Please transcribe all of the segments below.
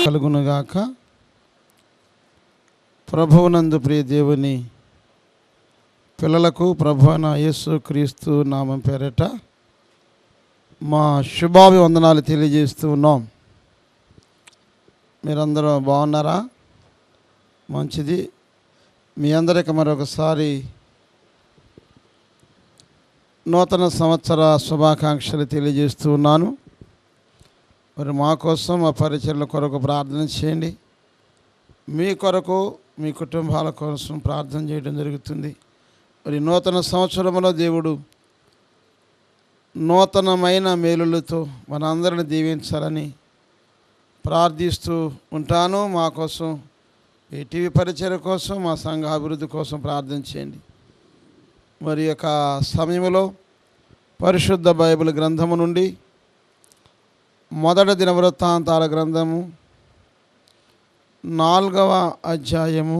కలుగునుగాక. ప్రభువునందు ప్రియ దేవుని పిల్లలకు ప్రభువైన యేసుక్రీస్తు నామం పేరట మా శుభాభివందనాలు తెలియజేస్తూ ఉన్నాం. మీరందరూ బాగున్నారా? మంచిది. మీ అందరికీ మరొకసారి నూతన సంవత్సర శుభాకాంక్షలు తెలియజేస్తూ ఉన్నాను. మరి మా కోసం, మా పరిచర్ల కొరకు ప్రార్థన చేయండి. మీ కొరకు, మీ కుటుంబాల కోసం ప్రార్థన చేయడం జరుగుతుంది. మరి నూతన సంవత్సరంలో దేవుడు నూతనమైన మేలులతో మనందరిని దీవించాలని ప్రార్థిస్తూ ఉంటాను. మా కోసం, ఈ టీవీ పరిచర్య కోసం, మా సంఘ అభివృద్ధి కోసం ప్రార్థన చేయండి. మరి యొక్క సమయంలో పరిశుద్ధ బైబిల్ గ్రంథము నుండి మొదటి దినవృత్తాంతాల గ్రంథము 4వ అధ్యాయము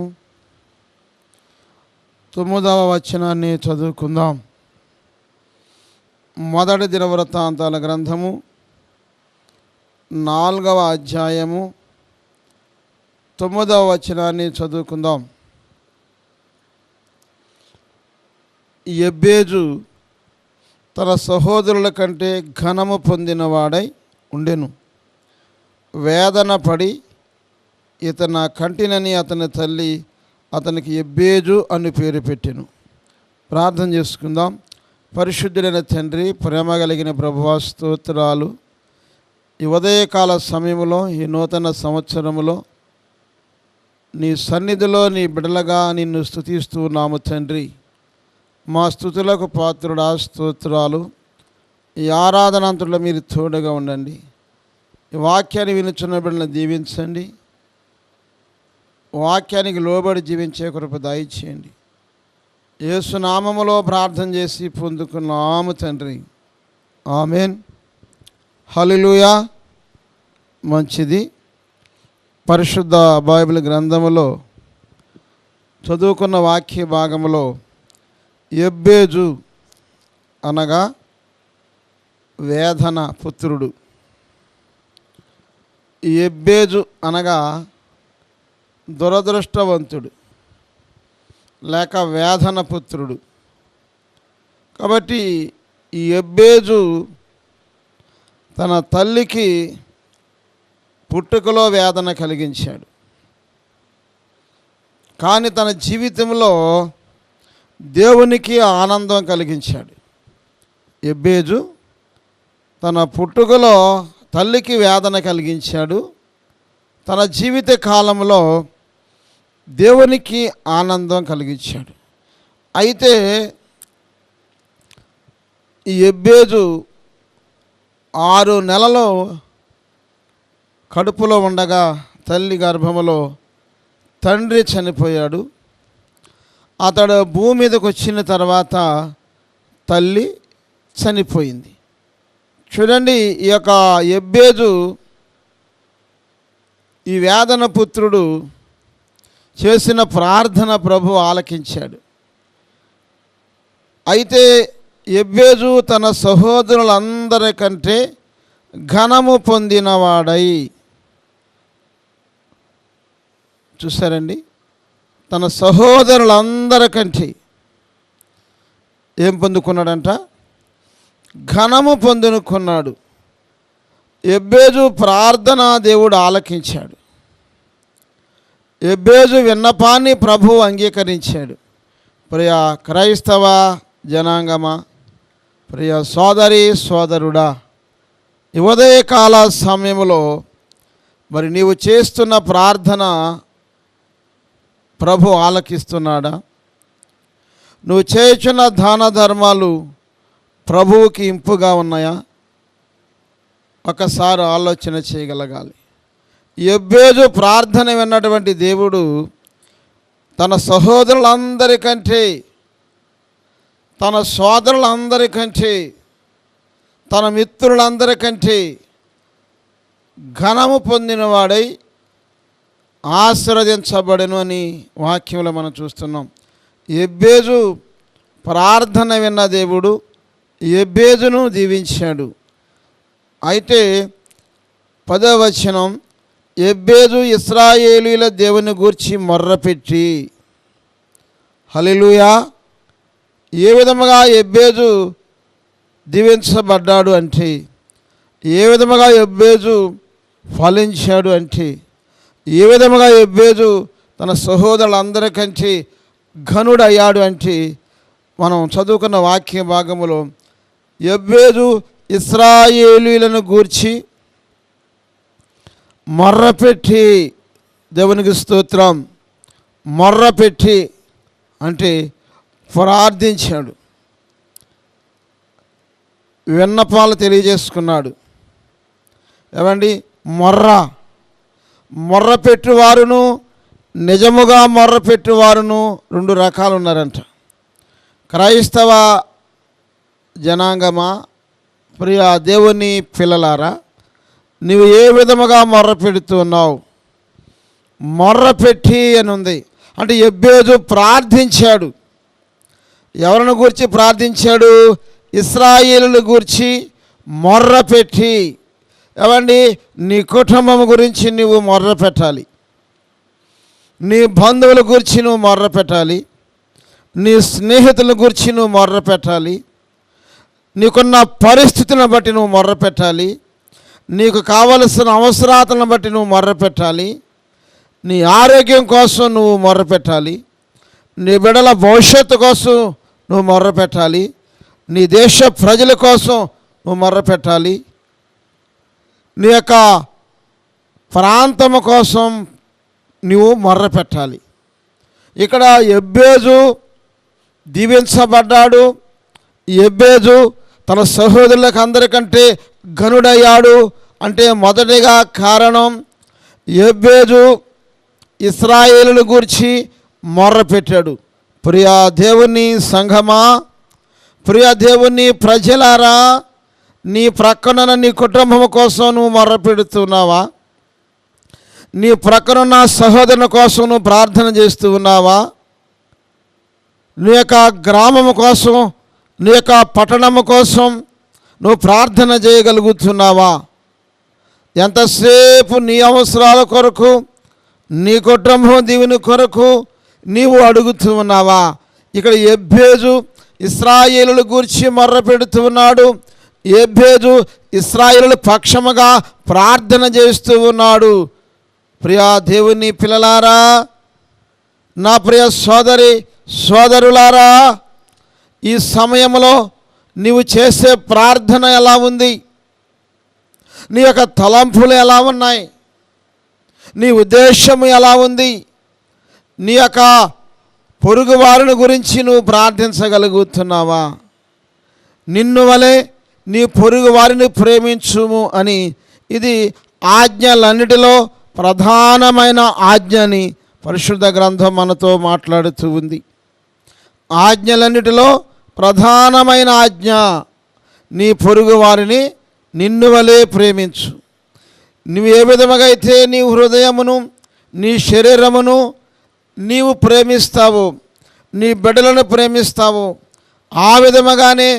9వ వచనాన్ని చదువుకుందాం. మొదటి దినవృత్తాంతాల గ్రంథము 4వ అధ్యాయము 9వ వచనాన్ని చదువుకుందాం. యెబ్బేజు తన సహోదరుల కంటే ఘనము పొందినవాడై ఉండెను. వేదన పడి ఇతన కంటినని అతని తల్లి అతనికి యెబ్బేజు అని పేరు పెట్టెను. ప్రార్థన చేసుకుందాం. పరిశుద్ధుడైన తండ్రి, ప్రేమ కలిగిన ప్రభువా, స్తోత్రాలు. ఈ ఉదయకాల సమయంలో, ఈ నూతన సంవత్సరములో నీ సన్నిధిలో నీ బిడ్డలుగా నిన్ను స్తుతిస్తూ ఉన్నాము తండ్రి. మా స్తుతులకు పాత్రుడా, స్తోత్రాలు. ఈ ఆరాధనాంతలో మీరు తోడుగా ఉండండి. ఈ వాక్యాన్ని వినుచున్న బిడ్డలను దీవించండి. వాక్యానికి లోబడి జీవించే కృప దయచేయండి. యేసు నామములో ప్రార్థన చేసి పొందుకున్నాము తండ్రి, ఆమేన్. హల్లెలూయా. మంచిది. పరిశుద్ధ బైబిల్ గ్రంథములో చదువుకున్న వాక్య భాగములో యెబ్బేజు అనగా వేదన పుత్రుడు. యెబ్బేజు అనగా దురదృష్టవంతుడు లేక వేదన పుత్రుడు. కాబట్టి ఈ యెబ్బేజు తన తల్లికి పుట్టుకలో వేదన కలిగించాడు. కానీ తన జీవితంలో దేవునికి ఆనందం కలిగించాడు. యెబ్బేజు తన పుట్టుకలో తల్లికి వేదన కలిగించాడు. తన జీవిత కాలంలో దేవునికి ఆనందం కలిగించాడు. అయితే ఈ యెబ్బేజు 6 నెలలు కడుపులో ఉండగా తల్లి గర్భములో తండ్రి చనిపోయాడు. అతడు భూమి మీదకి వచ్చిన తర్వాత తల్లి చనిపోయింది. చూడండి, ఈ యొక్క యెబ్బేజు ఈ వేదన పుత్రుడు చేసిన ప్రార్థన ప్రభు ఆలకించాడు. అయితే యెబ్బేజు తన సహోదరులందరికంటే ఘనము పొందినవాడై, చూసారండి, తన సహోదరులందరికంటే ఏం పొందుకున్నాడంట? ఘనము పొందుకున్నాడు. యెబ్బేజు ప్రార్థన దేవుడు ఆలకించాడు. యెబ్బేజు విన్నపాన్ని ప్రభువు అంగీకరించాడు. ప్రియ క్రైస్తవ జనాంగమా, ప్రియ సోదరి సోదరుడా, ఈ ఉదయకాల సమయంలో మరి నీవు చేస్తున్న ప్రార్థన ప్రభు ఆలకిస్తున్నాడా? నువ్వు చేస్తున్న దాన ధర్మాలు ప్రభువుకి ఇంపుగా ఉన్నాయా? ఒకసారి ఆలోచన చేయగలగాలి. యెబ్బేజు ప్రార్థన విన్నటువంటి దేవుడు తన సహోదరులందరికంటే, తన సోదరులందరికంటే, తన మిత్రులందరికంటే ఘనము పొందినవాడై ఆశీర్వదించబడెను అని వాక్యంలో మనం చూస్తున్నాం. యెబ్బేజు ప్రార్థన విన్న దేవుడు యెబ్బేజును దీవించాడు. అయితే 10వ వచనం, యెబ్బేజు ఇశ్రాయేలీయుల దేవుని గూర్చి మొర్రపెట్టి. హల్లెలూయా. ఏ విధముగా యెబ్బేజు దీవించబడ్డాడు అంటే, ఏ విధముగా యెబ్బేజు ఫలించాడు అంటే, ఏ విధముగా యెబ్బేజు తన సహోదరులందరికంటే ఘనుడయ్యాడు అంటే, మనం చదువుకున్న వాక్య భాగములో యెబ్బేజు ఇశ్రాయేలీయులను గూర్చి మొర్రపెట్టి, దేవునికి స్తోత్రం, మొర్రపెట్టి అంటే ప్రార్థించాడు, విన్నపాలు తెలియజేసుకున్నాడు. ఏమండి, మొర్రపెట్టువారును నిజముగా మొర్రపెట్టువారును 2 రకాలు ఉన్నారంట. క్రైస్తవ జనాంగమా, ప్రియ దేవుని పిల్లలారా, నీవు ఏ విధముగా మొర్రపెడుతున్నావు? మొర్రపెట్టి అని ఉంది అంటే యెబ్బేజు ప్రార్థించాడు. ఎవరిని గురించి ప్రార్థించాడు? ఇశ్రాయేలుల గురించి మొర్రపెట్టి. ఏమండి, నీ కుటుంబం గురించి నువ్వు మొర్రపెట్టాలి, నీ బంధువుల గురించి నువ్వు మొర్రపెట్టాలి, నీ స్నేహితుల గురించి నువ్వు మొర్రపెట్టాలి, నీకున్న పరిస్థితులను బట్టి నువ్వు మొర్రపెట్టాలి, నీకు కావలసిన అవసరాలను బట్టి నువ్వు మొర్రపెట్టాలి, నీ ఆరోగ్యం కోసం నువ్వు మొర్రపెట్టాలి, నీ బిడ్డల భవిష్యత్తు కోసం నువ్వు మొర్రపెట్టాలి, నీ దేశ ప్రజల కోసం నువ్వు మొర్రపెట్టాలి, నీ యొక్క ప్రాంతము కోసం నువ్వు మొర్రపెట్టాలి. ఇక్కడ యెబ్బేజు దీవించబడ్డాడు. యెబ్బేజు తన సహోదరులకు అందరికంటే ఘనుడయ్యాడు అంటే మొదటిగా కారణం యెబ్బేజు ఇశ్రాయేలుల గురించి మొర్రపెట్టాడు. ప్రియా దేవుని సంఘమా, ప్రియ దేవుని ప్రజలారా, నీ ప్రక్కన నీ కుటుంబం కోసం నువ్వు మొర్రపెడుతున్నావా? నీ ప్రక్కనున్న సహోదరుని కోసం నువ్వు ప్రార్థన చేస్తూ ఉన్నావా? నీ యొక్క గ్రామము కోసం, నీ యొక్క పట్టణము కోసం నువ్వు ప్రార్థన చేయగలుగుతున్నావా? ఎంతసేపు నీ అవసరాల కొరకు, నీ కుటుంబం దీవెన కొరకు నీవు అడుగుతూ ఉన్నావా? ఇక్కడ యెబ్బేజు ఇశ్రాయేలుల గురించి మొర్రపెడుతూ ఉన్నాడు. యెబ్బేజు ఇశ్రాయేలుల పక్షముగా ప్రార్థన చేస్తూ ఉన్నాడు. ప్రియా దేవుని పిల్లలారా, నా ప్రియ సోదరులారా, ఈ సమయంలో నీవు చేసే ప్రార్థన ఎలా ఉంది? నీ యొక్క తలంపులు ఎలా ఉన్నాయి? నీ ఉద్దేశము ఎలా ఉంది? నీ యొక్క పొరుగు వారిని గురించి నువ్వు ప్రార్థించగలుగుతున్నావా? నిన్ను వలె నీ పొరుగు వారిని ప్రేమించుము అని, ఇది ఆజ్ఞలన్నిటిలో ప్రధానమైన ఆజ్ఞని పరిశుద్ధ గ్రంథం మనతో మాట్లాడుతూ ఉంది. ఆజ్ఞలన్నిటిలో ప్రధానమైన ఆజ్ఞ, నీ పొరుగు వారిని నిన్ను వలె ప్రేమించు. నువ్వు ఏ విధముగా అయితే నీ హృదయమును, నీ శరీరమును నీవు ప్రేమిస్తావు, నీ బిడ్డలను ప్రేమిస్తావు, ఆ విధముగానే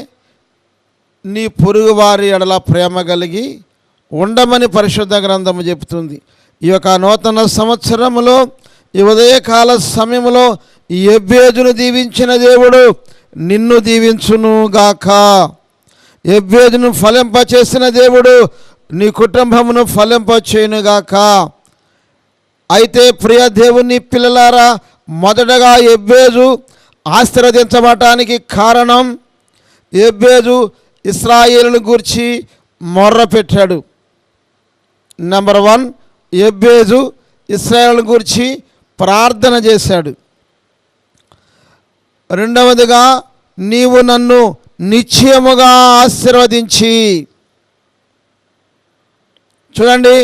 నీ పొరుగు వారి ఎడల ప్రేమ కలిగి ఉండమని పరిశుద్ధ గ్రంథము చెబుతుంది. ఈ యొక్క నూతన సంవత్సరములో, ఈ ఉదయకాల సమయంలో యెబ్బేజును దీవించిన దేవుడు నిన్ను దీవించునుగాక. యెబ్బేజును ఫలింపచేసిన దేవుడు నీ కుటుంబమును ఫలింపచేయునుగాక. అయితే ప్రియ దేవుని పిల్లలారా, మొదటగా యెబ్బేజు ఆశీర్వదించబడటానికి కారణం, యెబ్బేజు ఇశ్రాయేలును గూర్చి మొర్రపెట్టాడు. నెంబర్ 1, యెబ్బేజు ఇశ్రాయేలును గూర్చి ప్రార్థన చేశాడు. రెండవదిగా, నీవు నన్ను నిశ్చయముగా ఆశీర్వదించి. చూడండి,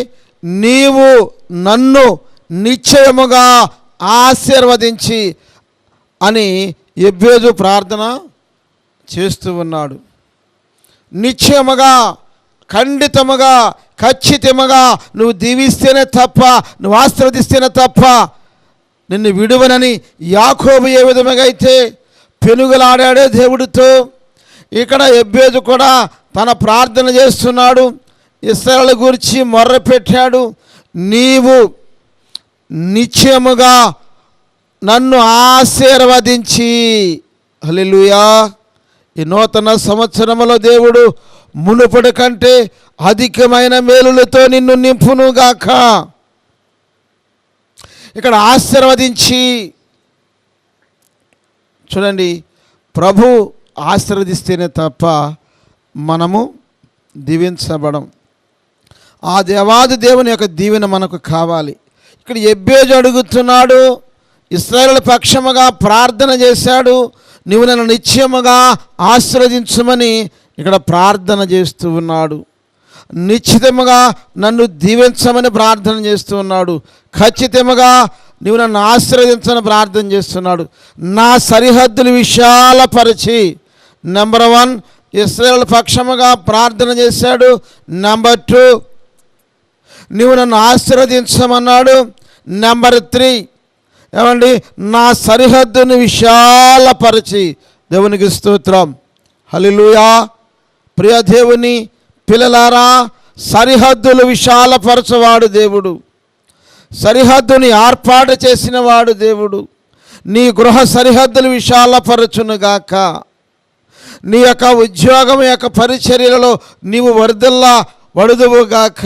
నీవు నన్ను నిశ్చయముగా ఆశీర్వదించి అని ఎబ్బేజు ప్రార్థన చేస్తూ ఉన్నాడు. నిశ్చయముగా, ఖండితముగా, ఖచ్చితముగా నువ్వు దీవిస్తేనే తప్ప, నువ్వు ఆశీర్వదిస్తేనే తప్ప నిన్ను విడువనని యాకోబు ఏ విధముగా అయితే పెనుగులాడాడే దేవుడితో, ఇక్కడ ఎబ్బేజు కూడా తన ప్రార్థన చేస్తున్నాడు. ఇశ్రాయేలు గురించి మొర్ర పెట్టాడు. నీవు నిశ్చయముగా నన్ను ఆశీర్వదించి, హల్లెలూయా, ఈ నూతన సంవత్సరములో దేవుడు మునుపటి కంటే అధికమైన మేలులతో నిన్ను నింపునుగాక. ఇక్కడ ఆశీర్వదించి, చూడండి, ప్రభు ఆశీర్వదిస్తేనే తప్ప మనము దీవించబడం. ఆ దేవాది దేవుని యొక్క దీవెన మనకు కావాలి. ఇక్కడ ఎబ్బేజు అడుగుతున్నాడు, ఇశ్రాయేలు పక్షముగా ప్రార్థన చేశాడు, నీవు నన్ను నిశ్చయముగా ఆశీర్వదించమని ఇక్కడ ప్రార్థన చేస్తూ ఉన్నాడు. నిశ్చితముగా నన్ను దీవించమని ప్రార్థన చేస్తూ ఉన్నాడు. ఖచ్చితంగా నీవు నన్ను ఆశీర్వదించని ప్రార్థన చేస్తున్నాడు. నా సరిహద్దులు విశాలపరిచి, నెంబర్ 1 ఇశ్రాయేలు పక్షముగా ప్రార్థన చేశాడు. నెంబర్ 2 నీవు నన్ను ఆశీర్వదించమన్నాడు. నెంబర్ 3 ఏమండి, నా సరిహద్దును విశాలపరిచి. దేవునికి స్తోత్రం, హల్లెలూయా. ప్రియ దేవుని పిల్లలారా, సరిహద్దులు విశాలపరచువాడు దేవుడు, సరిహద్దుని ఏర్పాటు చేసిన వాడు దేవుడు. నీ గృహ సరిహద్దులు విశాలపరచునుగాక. నీ యొక్క ఉద్యోగం యొక్క పరిచర్యలలో నీవు వర్ధిల్లా వడుదువుగాక.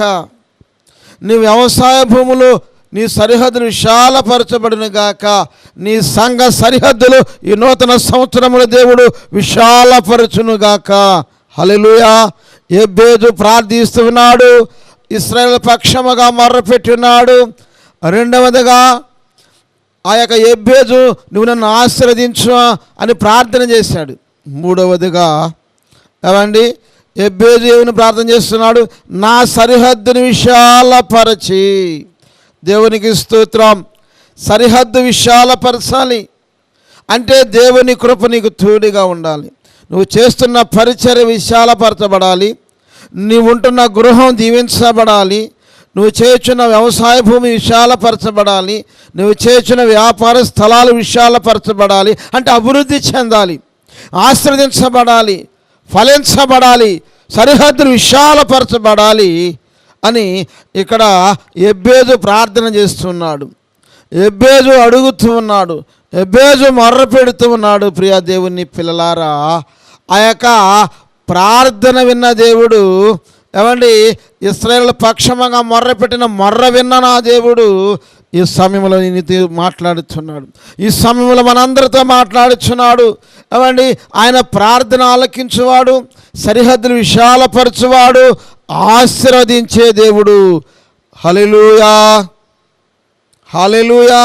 నీ వ్యవసాయ భూములు నీ సరిహద్దులు విశాలపరచబడునుగాక. నీ సంఘ సరిహద్దులు ఈ నూతన సంవత్సరముల దేవుడు విశాలపరచునుగాక. హల్లెలూయా. ఎబ్బేజు ప్రార్థిస్తున్నాడు, ఇశ్రాయేలు పక్షముగా మొర్రపెట్టున్నాడు. రెండవదిగా ఆ యొక్క ఎబ్బేజు నువ్వు నన్ను ఆశీర్వదించు అని ప్రార్థన చేశాడు. మూడవదిగా ఏమండి, ఎబ్బేజు ఏమని ప్రార్థన చేస్తున్నాడు, నా సరిహద్దుని విశాలపరచి. దేవునికి స్తోత్రం. సరిహద్దు విశాలపరచాలి అంటే దేవుని కృప నీకు తోడుగా ఉండాలి. నువ్వు చేస్తున్న పరిచర్య విశాలపరచబడాలి. నీవు ఉంటున్న గృహం దీవించబడాలి. నువ్వు చేస్తున్న వ్యవసాయ భూమి విశాలపరచబడాలి. నువ్వు చేస్తున్న వ్యాపార స్థలాలు విశాలపరచబడాలి. అంటే అభివృద్ధి చెందాలి, ఆశీర్వదించబడాలి, ఫలించబడాలి, సరిహద్దులు విశాలపరచబడాలి అని ఇక్కడ ఎబ్బేజు ప్రార్థన చేస్తున్నాడు. ఎబ్బేజు అడుగుతూ ఉన్నాడు, ఎబ్బేజు మొర్ర పెడుతూ ఉన్నాడు. ప్రియ దేవుని పిల్లలారా, ఆ యొక్క ప్రార్థన విన్న దేవుడు, ఏమండి, ఇశ్రాయేలు పక్షముగా మొర్ర పెట్టిన మొర్ర విన్న నా దేవుడు ఈ సమయంలో నీతో మాట్లాడుతున్నాడు. ఈ సమయంలో మనందరితో మాట్లాడుచున్నాడు. ఏమండి, ఆయన ప్రార్థన ఆలకించువాడు, సరిహద్దులు విశాలపరచువాడు, ఆశీర్వదించే దేవుడు. హల్లెలూయా, హల్లెలూయా.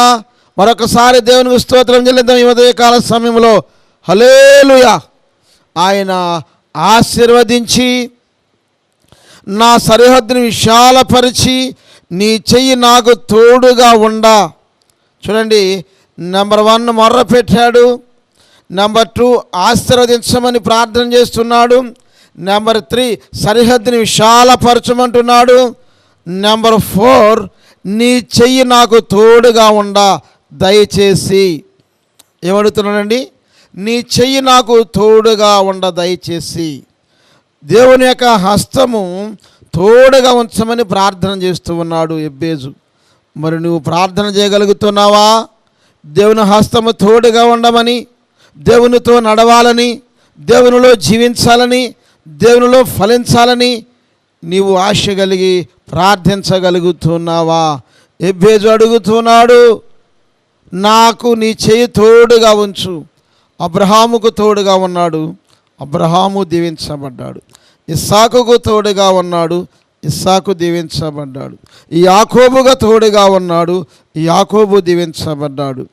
మరొకసారి దేవునికి స్తోత్రం చెల్లిద్దాం ఈ ఉదయకాల సమయంలో. హల్లెలూయా. ఆయన ఆశీర్వదించి, నా సరిహద్దుని విశాలపరిచి, నీ చెయ్యి నాకు తోడుగా ఉండా. చూడండి, నెంబర్ 1 మొర్ర పెట్టాడు. నెంబర్ 2 ఆశీర్వదించమని ప్రార్థన చేస్తున్నాడు. నెంబర్ 3 సరిహద్దుని విశాలపరచమంటున్నాడు. నెంబర్ 4 నీ చెయ్యి నాకు తోడుగా ఉండా దయచేసి. ఏమడుగుతున్నాడండి? నీ చెయ్యి నాకు తోడుగా ఉండ దయచేసి. దేవుని యొక్క హస్తము తోడుగా ఉంచమని ప్రార్థన చేస్తూ ఉన్నాడు ఎబ్బేజు. మరి నువ్వు ప్రార్థన చేయగలుగుతున్నావా? దేవుని హస్తము తోడుగా ఉండమని, దేవునితో నడవాలని, దేవునిలో జీవించాలని, దేవునిలో ఫలించాలని నీవు ఆశ కలిగి ప్రార్థించగలుగుతున్నావా? ఎబ్బేజు అడుగుతున్నాడు, నాకు నీ చెయ్యి తోడుగా ఉంచు. అబ్రహాముకు తోడుగా ఉన్నాడు, అబ్రహాము దీవించబడ్డాడు. ఇస్సాకుకు తోడుగా ఉన్నాడు, ఇస్సాకు దీవించబడ్డాడు. యాకోబుగా తోడుగా ఉన్నాడు, యాకోబు దీవించబడ్డాడు.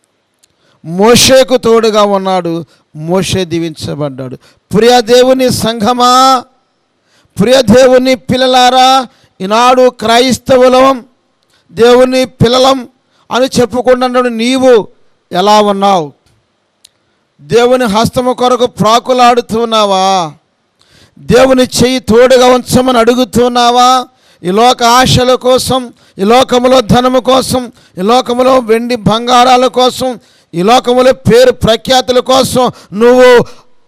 మోషేకు తోడుగా ఉన్నాడు, మోషే దీవించబడ్డాడు. ప్రియ దేవుని సంఘమా, ప్రియ దేవుని పిల్లలారా, ఈనాడు క్రైస్తవులం, దేవుని పిల్లలం అని చెప్పుకుంటున్నాడు. నీవు ఎలా ఉన్నావు? దేవుని హస్తము కొరకు ప్రాకులాడుతున్నావా? దేవుని చెయ్యి తోడుగా ఉంచమని అడుగుతున్నావా? ఈ లోక ఆశల కోసం, ఈ లోకములో ధనము కోసం, ఈ లోకములో వెండి బంగారాల కోసం, ఈ లోకములో పేరు ప్రఖ్యాతుల కోసం నువ్వు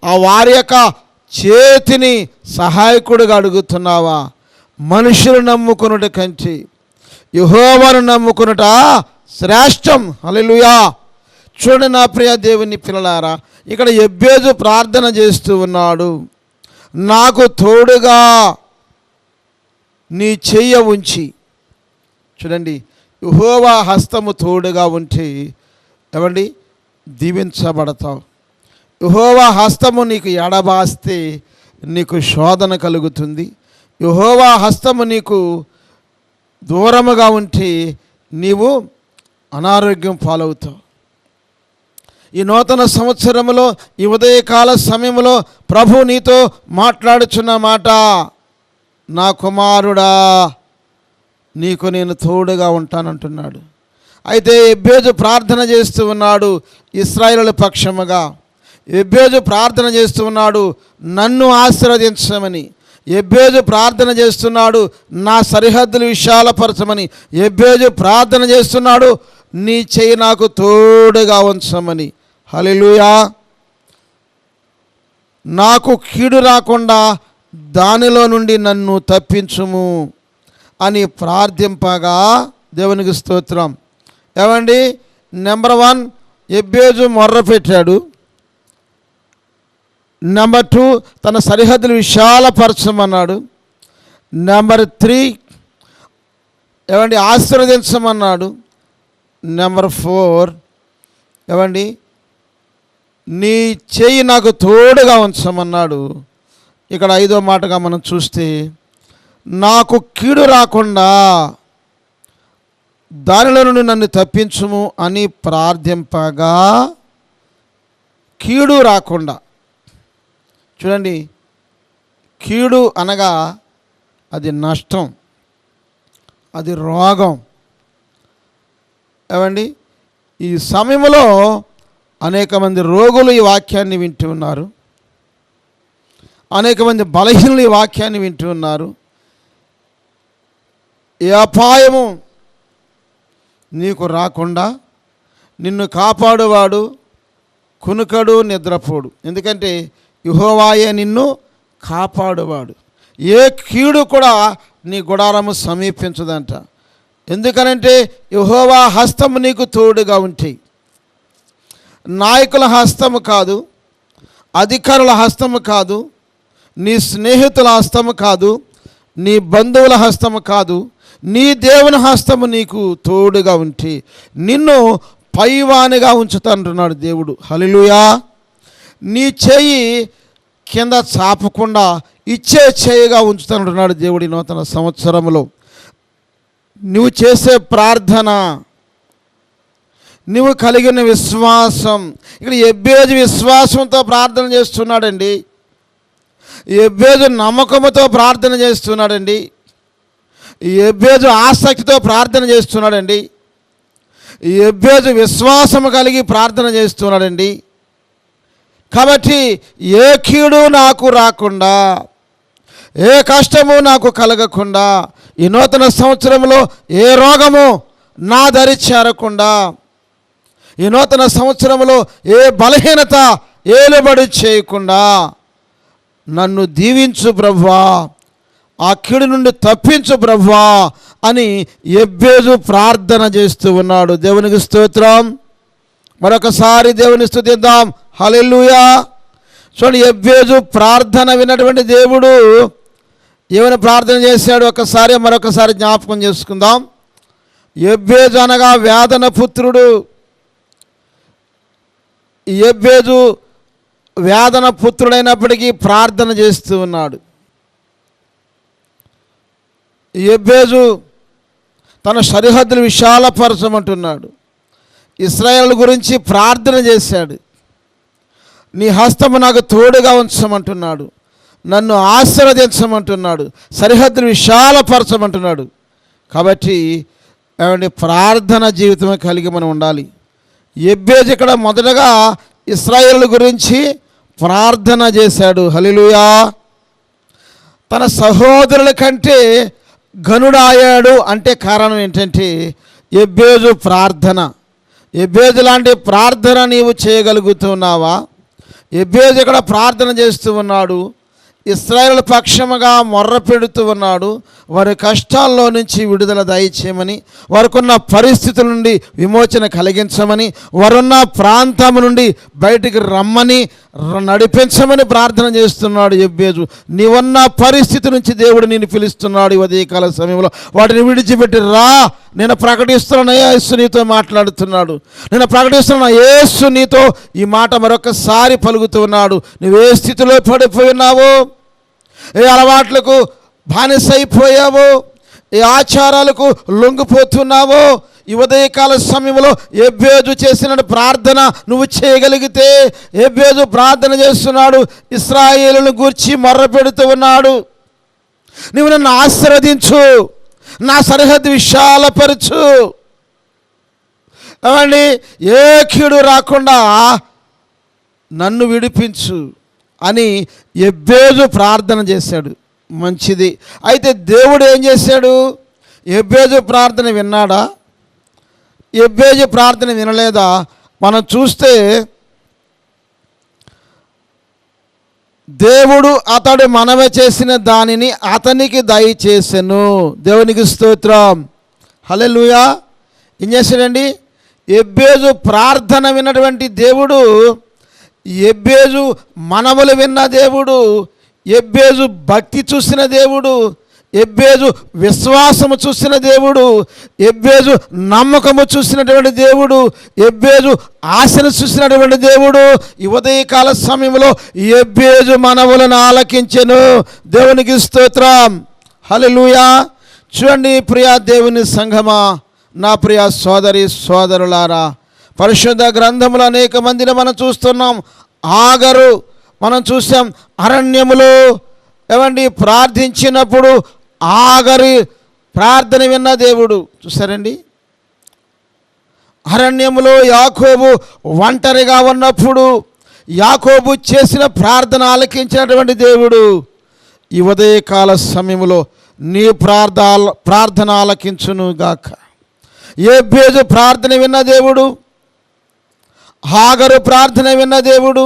ఆ వారి యొక్క చేతిని సహాయకుడిగా అడుగుతున్నావా? మనుషులు నమ్ముకొనుట కంటే యెహోవాను నమ్ముకొనుట శ్రేష్టం. హల్లెలూయా. చూడండి నా ప్రియ దేవుని పిల్లలారా, ఇక్కడ యెబేజు ప్రార్థన చేస్తూ ఉన్నాడు. నాకు తోడుగా నీ చెయ్య ఉంచి. చూడండి, యెహోవా హస్తము తోడుగా ఉంటే ఏమండి దీవించబడతావు. యెహోవా హస్తము నీకు ఎడబాస్తే నీకు శోధన కలుగుతుంది. యెహోవా హస్తము నీకు దూరముగా ఉంటే నీవు అనారోగ్యం పాలవుతావు. ఈ నూతన సంవత్సరంలో, ఈ ఉదయకాల సమయంలో ప్రభు నీతో మాట్లాడుచున్న మాట, నా కుమారుడా నీకు నేను తోడుగా ఉంటానంటున్నాడు. అయితే యెబేజు ప్రార్థన చేస్తూ ఉన్నాడు ఇశ్రాయేలు పక్షముగా. యెబేజు ప్రార్థన చేస్తూ ఉన్నాడు నన్ను ఆశీర్వదించమని. యెబేజు ప్రార్థన చేస్తున్నాడు నా సరిహద్దులు విశాలపరచమని. యెబేజు ప్రార్థన చేస్తున్నాడు నీ చెయ్యి నాకు తోడుగా ఉంచమని. హల్లెలూయా. నాకు కీడు రాకుండా దానిలో నుండి నన్ను తప్పించుము అని ప్రార్థింపగా, దేవునికి స్తోత్రం. ఏమండి, నెంబర్ 1 యెబేజు మొర్ర పెట్టాడు. నెంబర్ 2 తన సరిహద్దులు విశాలపరచమన్నాడు. నెంబర్ 3 ఏమండి ఆశీర్వదించమన్నాడు. నెంబర్ 4 ఏమండి నీ చెయ్యి నాకు తోడుగా ఉంచమన్నాడు. ఇక్కడ 5వ మాటగా మనం చూస్తే, నాకు కీడు రాకుండా దానిలో నుండి నన్ను తప్పించుము అని ప్రార్థింపగా, కీడు రాకుండా. చూడండి, కీడు అనగా అది నష్టం, అది రోగం. ఏమండి, ఈ సమయంలో అనేక మంది రోగులు ఈ వాక్యాన్ని వింటూ ఉన్నారు. అనేక మంది బలహీనులు ఈ వాక్యాన్ని వింటూ ఉన్నారు. ఏ అపాయము నీకు రాకుండా నిన్ను కాపాడువాడు కునుకడు నిద్రపోడు. ఎందుకంటే యెహోవాయే నిన్ను కాపాడువాడు. ఏ కీడు కూడా నీ గుడారము సమీపించదంట. ఎందుకనంటే యెహోవా హస్తము నీకు తోడుగా ఉంటాయి. నాయకుల హస్తము కాదు, అధికారుల హస్తము కాదు, నీ స్నేహితుల హస్తము కాదు, నీ బంధువుల హస్తము కాదు, నీ దేవుని హస్తము నీకు తోడుగా ఉంటే నిన్ను పైవానిగా ఉంచుతానంటున్నాడు దేవుడు. హల్లెలూయా. నీ చేయి కింద చాపకుండా ఇచ్చే చేయిగా ఉంచుతానంటున్నాడు దేవుడి నూతన సంవత్సరంలో. నువ్వు చేసే ప్రార్థన, నువ్వు కలిగిన విశ్వాసం. ఇక్కడ యెబేజు విశ్వాసంతో ప్రార్థన చేస్తున్నాడండి. యెబేజు నమ్మకముతో ప్రార్థన చేస్తున్నాడండి. యెబేజు ఆసక్తితో ప్రార్థన చేస్తున్నాడండి. యెబేజు విశ్వాసము కలిగి ప్రార్థన చేస్తున్నాడండి. కాబట్టి ఏ కీడు నాకు రాకుండా, ఏ కష్టము నాకు కలగకుండా, ఈ నూతన సంవత్సరంలో ఏ రోగము నా దరి చేరకుండా, ఈ నూతన సంవత్సరంలో ఏ బలహీనత ఏలుబడి చేయకుండా నన్ను దీవించు ప్రభువా, ఆ కీడు నుండి తప్పించు ప్రభువా అని యెబేజు ప్రార్థన చేస్తూ ఉన్నాడు. దేవునికి స్తోత్రం. మరొకసారి దేవుని స్తుతిద్దాం. హల్లెలూయా. చూడండి, యెబేజు ప్రార్థన విన్నటువంటి దేవుడు ఏమైనా ప్రార్థన చేశాడు మరొకసారి జ్ఞాపకం చేసుకుందాం. యెబేజు అనగా వేదన పుత్రుడు. యెబేజు వేదన పుత్రుడైనప్పటికీ ప్రార్థన చేస్తూ ఉన్నాడు. యెబేజు తన సరిహద్దులు విశాలపరచమంటున్నాడు. ఇశ్రాయేలు గురించి ప్రార్థన చేశాడు. నీ హస్తము నాకు తోడుగా ఉంచమంటున్నాడు. నన్ను ఆశీర్వదించమంటున్నాడు, సరిహద్దులు విశాలపరచమంటున్నాడు. కాబట్టి ఏమంటే ప్రార్థన జీవితం కలిగి మనం ఉండాలి. యెబ్బేజు ఇక్కడ మొదటగా ఇశ్రాయేలు గురించి ప్రార్థన చేశాడు. హల్లెలూయా. తన సహోదరుల కంటే ఘనుడాయాడు అంటే కారణం ఏంటంటే యెబ్బేజు ప్రార్థన. యెబ్బేజు లాంటి ప్రార్థన నీవు చేయగలుగుతున్నావా? యెబ్బేజు ఇక్కడ ప్రార్థన చేస్తూ ఉన్నాడు, ఇశ్రాయేలు పక్షముగా మొర్ర పెడుతూ ఉన్నాడు. వారి కష్టాల్లో నుంచి విడుదల దయచేయమని, వారికున్న పరిస్థితుల నుండి విమోచన కలిగించమని, వారున్న ప్రాంతం నుండి బయటికి రమ్మని నడిపించమని ప్రార్థన చేస్తున్నాడు యెబ్బేజు. నీవున్న పరిస్థితి నుంచి దేవుడు నిన్ను పిలుస్తున్నాడు ఈ ఉదయకాల సమయంలో. వాటిని విడిచిపెట్టి రా, నేను ప్రకటిస్తున్నా, యేసు నీతో మాట్లాడుతున్నాడు. నేను ప్రకటిస్తున్నా, యేసు నీతో ఈ మాట మరొకసారి పలుకుతూ ఉన్నాడు. నువ్వు ఏ స్థితిలో పడిపోయినావో, ఏ అలవాట్లకు బానిసైపోయావో, ఏ ఆచారాలకు లొంగిపోతున్నావో, ఈ ఉదయకాల సమయంలో యెబ్బేజు చేసిన ప్రార్థన నువ్వు చేయగలిగితే, యెబ్బేజు ప్రార్థన చేస్తున్నాడు, ఇశ్రాయేలును గూర్చి మొర్ర పెడుతూ ఉన్నాడు. నువ్వు నన్ను ఆశీర్వదించు, నా సరిహద్దు విశాలపరచు, అవండి ఏ కీడు రాకుండా నన్ను విడిపించు అని యెబ్బేజు ప్రార్థన చేశాడు. మంచిది. అయితే దేవుడు ఏం చేశాడు? యెబ్బేజు ప్రార్థన విన్నాడా? యెబ్బేజు ప్రార్థన వినలేదా? మనం చూస్తే దేవుడు అతడు మనవి చేసిన దానిని అతనికి దయచేసెను. దేవునికి స్తోత్రం. హల్లెలూయా. ఏం చేశాడండి? యెబ్బేజు ప్రార్థన విన్నటువంటి దేవుడు, యెబ్బేజు మనవులు విన్న దేవుడు, యెబ్బేజు భక్తి చూసిన దేవుడు, యెబ్బేజు విశ్వాసము చూసిన దేవుడు, యెబ్బేజు నమ్మకము చూసినటువంటి దేవుడు, యెబ్బేజు ఆశను చూసినటువంటి దేవుడు ఈ ఉదయకాల సమయంలో యెబ్బేజు మనవులను ఆలకించెను. దేవునికి స్తోత్రం. హల్లెలూయా. చూడండి ప్రియా దేవుని సంఘమా, నా ప్రియ సోదరి సోదరులారా, పరిశుద్ధ గ్రంథములు అనేక మందిని మనం చూస్తున్నాం. ఆగరు మనం చూసాం, అరణ్యములో ఏమండి ప్రార్థించినప్పుడు ఆగరి ప్రార్థన విన్న దేవుడు. చూసారండి, అరణ్యములో యాకోబు ఒంటరిగా ఉన్నప్పుడు యాకోబు చేసిన ప్రార్థన ఆలకించినటువంటి దేవుడు ఈ ఉదయకాల సమయంలో నీ ప్రార్థన ఆలకించును గాక. యెబ్బేజు ప్రార్థన విన్న దేవుడు, ఆగరు ప్రార్థన విన్న దేవుడు,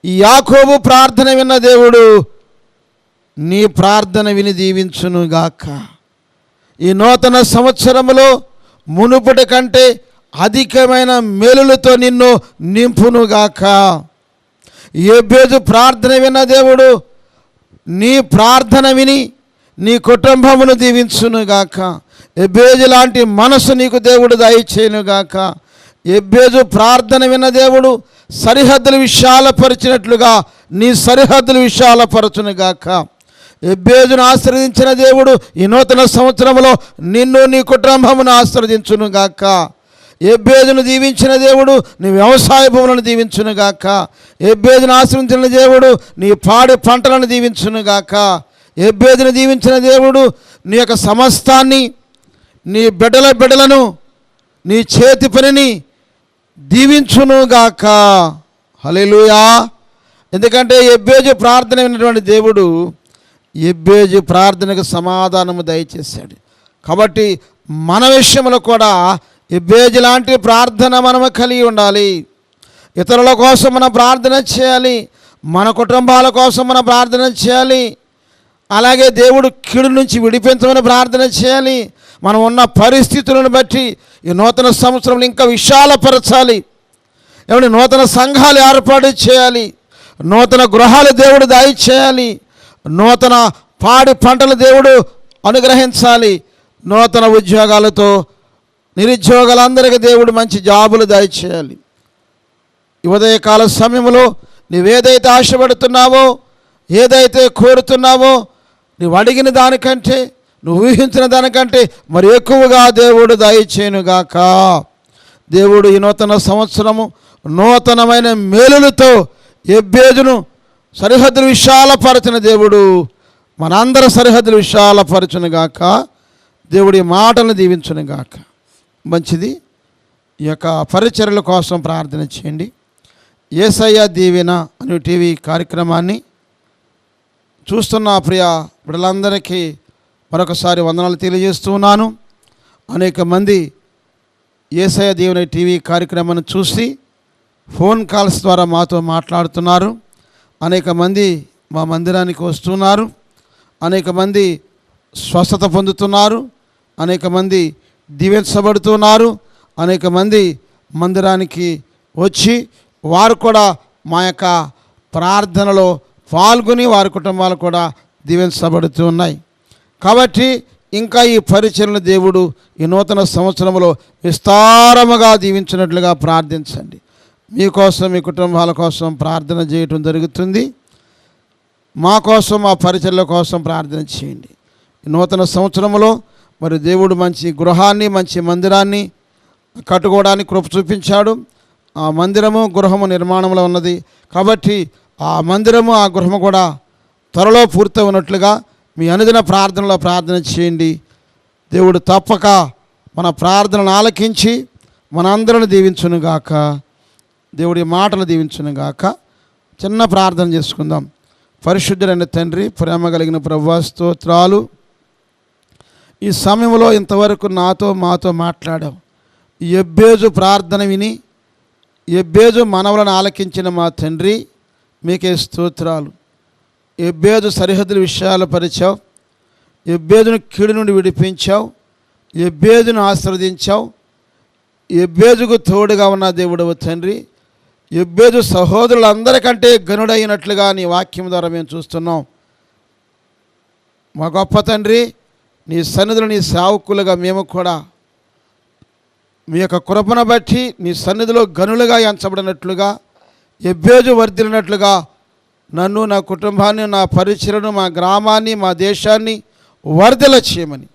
యాకోబు ప్రార్థన విన్న దేవుడు నీ ప్రార్థన విని దీవించునుగాక. ఈ నూతన సంవత్సరములో మునుపటి కంటే అధికమైన మేలులతో నిన్ను నింపునుగాక. యెబ్బేజు ప్రార్థన విన్న దేవుడు నీ ప్రార్థన విని నీ కుటుంబమును దీవించునుగాక. యెబ్బేజు లాంటి మనసు నీకు దేవుడు దయచేయునుగాక. యెబ్బేజు ప్రార్థన విన్న దేవుడు సరిహద్దులు విశాలపరిచినట్లుగా నీ సరిహద్దులు విశాలపరచునుగాక. యెబ్బేజును ఆశీర్వదించిన దేవుడు ఈ నూతన సంవత్సరంలో నిన్ను నీ కుటుంబమును ఆశీర్వదించునుగాక. యెబ్బేజును దీవించిన దేవుడు నీ వ్యవసాయ భూములను దీవించునుగాక. యెబ్బేజును ఆశీర్వదించిన దేవుడు నీ పాడి పంటలను దీవించునుగాక. యెబ్బేజును దీవించిన దేవుడు నీ యొక్క సమస్తాన్ని, నీ బిడ్డలను, నీ చేతి పనిని దీవించునుగాక. హల్లెలూయా. ఎందుకంటే యెబ్బేజు ప్రార్థన విన్నటువంటి దేవుడు యెబ్బేజు ప్రార్థనకు సమాధానము దయచేశాడు. కాబట్టి మన విషయంలో కూడా యెబ్బేజు లాంటి ప్రార్థన మనము కలిగి ఉండాలి. ఇతరుల కోసం మనం ప్రార్థన చేయాలి, మన కుటుంబాల కోసం మనం ప్రార్థన చేయాలి. అలాగే దేవుడు కీడు నుంచి విడిపించమని ప్రార్థన చేయాలి. మనం ఉన్న పరిస్థితులను బట్టి ఈ నూతన సంవత్సరంలో ఇంకా విశాలపరచాలి. ఏమంటే నూతన సంఘాలు ఏర్పాటు చేయాలి, నూతన గృహాలు దేవుడు దయచేయాలి, నూతన పాడి పంటలు దేవుడు అనుగ్రహించాలి, నూతన ఉద్యోగాలతో నిరుద్యోగులందరికీ దేవుడు మంచి జాబులు దయచేయాలి. ఈ ఉదయకాల సమయంలో నువ్వేదైతే ఆశపడుతున్నావో, ఏదైతే కోరుతున్నావో, నువ్వు అడిగిన దానికంటే, నువ్వు ఊహించిన దానికంటే మరి ఎక్కువగా దేవుడు దయచేయునుగాక. దేవుడు ఈ నూతన సంవత్సరము నూతనమైన మేలులతో యెబ్బేజును సరిహద్దులు విశాలపరచిన దేవుడు మనందరి సరిహద్దులు విశాలపరచునుగాక. దేవుడి మాటలను దీవించునుగాక. మంచిది. ఈ యొక్క పరిచర్యల కోసం ప్రార్థన చేయండి. యేసయ్య దీవెన అనే టీవీ కార్యక్రమాన్ని చూస్తున్న ప్రియ బిడ్డలందరికీ మరొకసారి వందనాలు తెలియజేస్తున్నాను. అనేక మంది యేసయ్య దీవెన టీవీ కార్యక్రమాన్ని చూసి ఫోన్ కాల్స్ ద్వారా మాతో మాట్లాడుతున్నారు. అనేక మంది మా మందిరానికి వస్తున్నారు. అనేక మంది స్వస్థత పొందుతున్నారు. అనేక మంది దీవించబడుతున్నారు. అనేక మంది మందిరానికి వచ్చి వారు కూడా మా యొక్క ప్రార్థనలో పాల్గొని వారి కుటుంబాలు కూడా దీవించబడుతూ ఉన్నాయి. కాబట్టి ఇంకా ఈ పరిచర్యను దేవుడు ఈ నూతన సంవత్సరంలో విస్తారముగా దీవించినట్లుగా ప్రార్థించండి. మీకోసం, మీ కుటుంబాల కోసం ప్రార్థన చేయటం జరుగుతుంది. మా కోసం, మా పరిచర్యల కోసం ప్రార్థన చేయండి. ఈ నూతన సంవత్సరంలో మరి దేవుడు మంచి గృహాన్ని, మంచి మందిరాన్ని కట్టుకోవడానికి కృప చూపించాడు. ఆ మందిరము, గృహము నిర్మాణంలో ఉన్నది. కాబట్టి ఆ మందిరము, ఆ గృహము కూడా త్వరలో పూర్తి ఉన్నట్లుగా మీ అనుదిన ప్రార్థనలో ప్రార్థన చేయండి. దేవుడు తప్పక మన ప్రార్థనను ఆలకించి మనందరిని దీవించునుగాక. దేవుడి మాటలు దీవించునుగాక. చిన్న ప్రార్థన చేసుకుందాం. పరిశుద్ధుడైన తండ్రి, ప్రేమ కలిగిన ప్రభువా, స్తోత్రాలు. ఈ సమయంలో ఇంతవరకు మాతో మాట్లాడావు. ఎబ్బేజు ప్రార్థన విని ఎబ్బేజు మనవులను ఆలకించిన మా తండ్రి, మీకే స్తోత్రాలు. ఎబ్బేజు సరిహద్దుల విషయాలు పరిచావు. ఎబ్బేజును కీడు నుండి విడిపించావు. ఎబ్బేజును ఆశీర్వదించావు. ఎబ్బేజుకు తోడుగా ఉన్న దేవుడవు తండ్రి. ఎబ్బేజు సహోదరులందరికంటే గనుడైనట్లుగా నీ వాక్యం ద్వారా మేము చూస్తున్నాం. మా గొప్ప తండ్రి, నీ సన్నిధిలో నీ సేవకులుగా మేము కూడా మీ యొక్క కృపను బట్టి నీ సన్నిధిలో గనులుగా ఎంచబడినట్లుగా, ఎబ్బేజు వర్ధిల్లినట్లుగా నన్ను, నా కుటుంబాన్ని, నా పరిచయను, మా గ్రామాన్ని, మా దేశాన్ని వర్ధిల్ల చేయమని,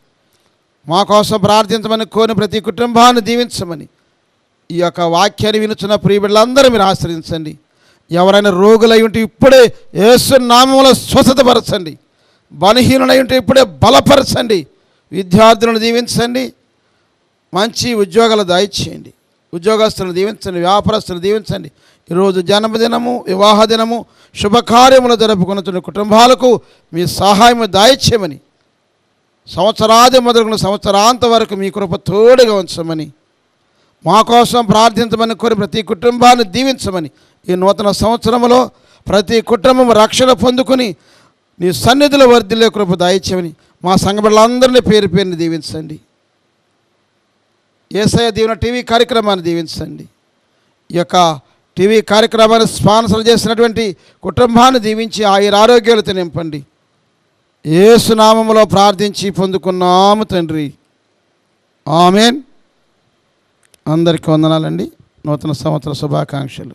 మా కోసం ప్రార్థించమని కోరిన ప్రతి కుటుంబాన్ని దీవించమని, ఈ యొక్క వాక్యాన్ని వినుచున్న ప్రియ బిడ్డలందరూ మీరు ఆశ్రయించండి. ఎవరైనా రోగులై ఉంటే ఇప్పుడే యేసు నామములో స్వస్థతపరచండి. బలహీనులై ఉంటే ఇప్పుడే బలపరచండి. విద్యార్థులను దీవించండి. మంచి ఉద్యోగాలు దయచేయండి. ఉద్యోగస్తులను దీవించండి. వ్యాపారస్తులను దీవించండి. ఈరోజు జన్మదినము, వివాహ దినము, శుభకార్యములు జరుపుకున్న కుటుంబాలకు మీ సహాయం దయచేయమని, సంవత్సరాది మొదలుకున్న సంవత్సరాంత వరకు మీ కృప తోడుగా ఉంచమని, మా కోసం ప్రార్థించమని కోరి ప్రతి కుటుంబాన్ని దీవించమని, ఈ నూతన సంవత్సరంలో ప్రతి కుటుంబం రక్షణ పొందుకొని నీ సన్నిధిలో వర్ధిల్లే కృప దయచేయమని మా సంఘ బిడ్డలందరినీ పేరు పేరుని దీవించండి. యేసయ్య దీవెన టీవీ కార్యక్రమాన్ని దీవించండి. ఈ యొక్క టీవీ కార్యక్రమాన్ని స్పాన్సర్ చేసినటువంటి కుటుంబాన్ని దీవించి ఆయురారోగ్యాలతో నింపండి. యేసు నామములో ప్రార్థించి పొందుకున్నాము తండ్రి. ఆమేన్. అందరికీ వందనాలండి. నూతన సంవత్సర శుభాకాంక్షలు.